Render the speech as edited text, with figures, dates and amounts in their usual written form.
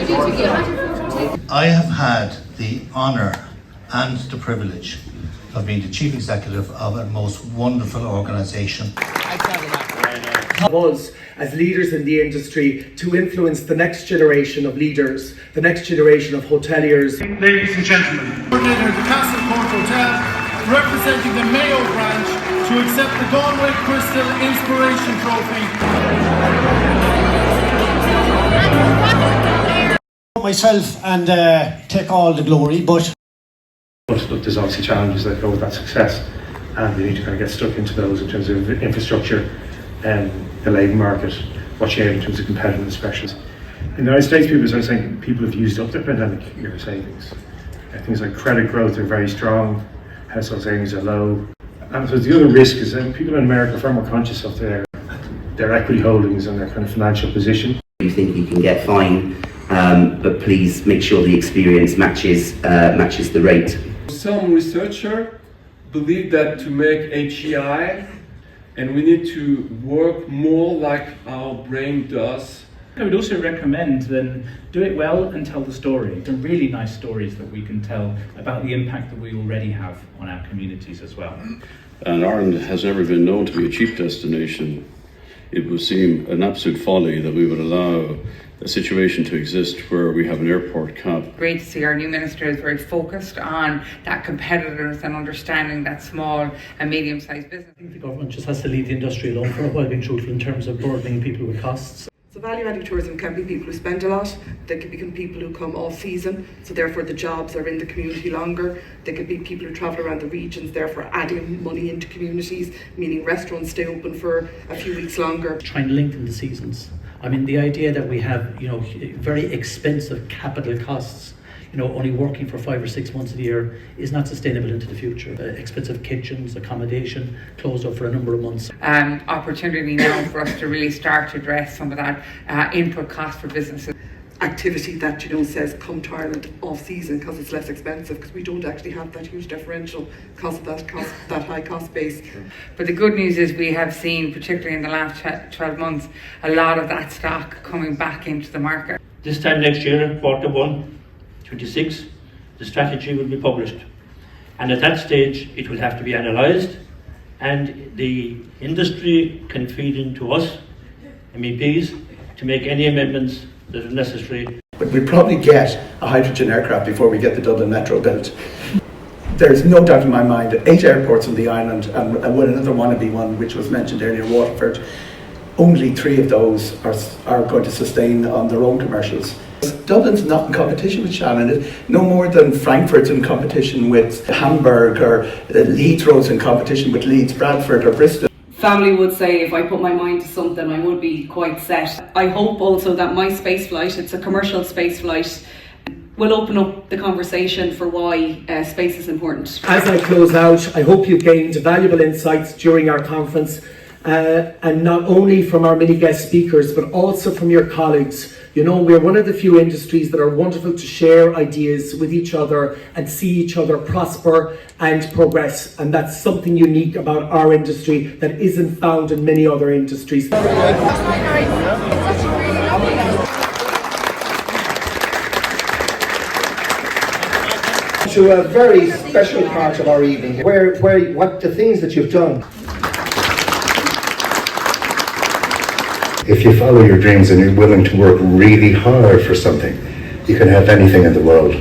I have had the honour and the privilege of being the Chief Executive of a most wonderful organisation. Of us as leaders in the industry to influence the next generation of leaders, the next generation of hoteliers. Ladies and gentlemen, coordinator of the Castle Court Hotel, representing the Mayo branch, to accept the Galway Crystal Inspiration Trophy. Myself and take all the glory, but look, there's obviously challenges that go with that success, and we need to kind of get stuck into those in terms of infrastructure and the labour market, what you have in terms of competitiveness pressures. In the United States, people are saying people have used up their pandemic year savings. Things like credit growth are very strong, household savings are low. And so the other risk is that people in America are far more conscious of their equity holdings and their kind of financial position. You think you can get fine, but please make sure the experience matches the rate. Some researchers believe that to make HEI, and we need to work more like our brain does. I would also recommend then do it well and tell the story. Some really nice stories that we can tell about the impact that we already have on our communities as well. And Ireland has never been known to be a cheap destination. It would seem an absolute folly that we would allow a situation to exist where we have an airport cap. Great to see our new minister is very focused on that competitiveness and understanding that small and medium-sized business. I think the government just has to leave the industry alone for a while, being truthful, in terms of burdening people with costs. So value-added tourism can be people who spend a lot, they can become people who come off-season, so therefore the jobs are in the community longer. They could be people who travel around the regions, therefore adding money into communities, meaning restaurants stay open for a few weeks longer. Trying to lengthen the seasons. I mean, the idea that we have, very expensive capital costs, only working for 5 or 6 months of the year is not sustainable into the future. Expensive kitchens, accommodation, closed up for a number of months. Opportunity now for us to really start to address some of that input cost for businesses. Activity that says come to Ireland off season because it's less expensive, because we don't actually have that huge differential because of that high cost base. But the good news is we have seen, particularly in the last 12 months, a lot of that stock coming back into the market. This time next year, Q1 26, the strategy will be published, and at that stage it will have to be analysed, and the industry can feed into us MEPs to make any amendments that are necessary. But we'll probably get a hydrogen aircraft before we get the Dublin Metro built. There's no doubt in my mind that 8 airports on the island, and another wannabe one which was mentioned earlier, Waterford, only 3 of those are going to sustain on their own commercials. Dublin's not in competition with Shannon, no more than Frankfurt's in competition with Hamburg, or Heathrow's in competition with Leeds, Bradford or Bristol. Family would say if I put my mind to something I would be quite set. I hope also that my space flight, it's a commercial space flight, will open up the conversation for why space is important. As I close out, I hope you gained valuable insights during our conference, and not only from our many guest speakers but also from your colleagues. We're one of the few industries that are wonderful to share ideas with each other and see each other prosper and progress, and that's something unique about our industry that isn't found in many other industries. to a very special part of our evening, what the things that you've done. If you follow your dreams and you're willing to work really hard for something, you can have anything in the world.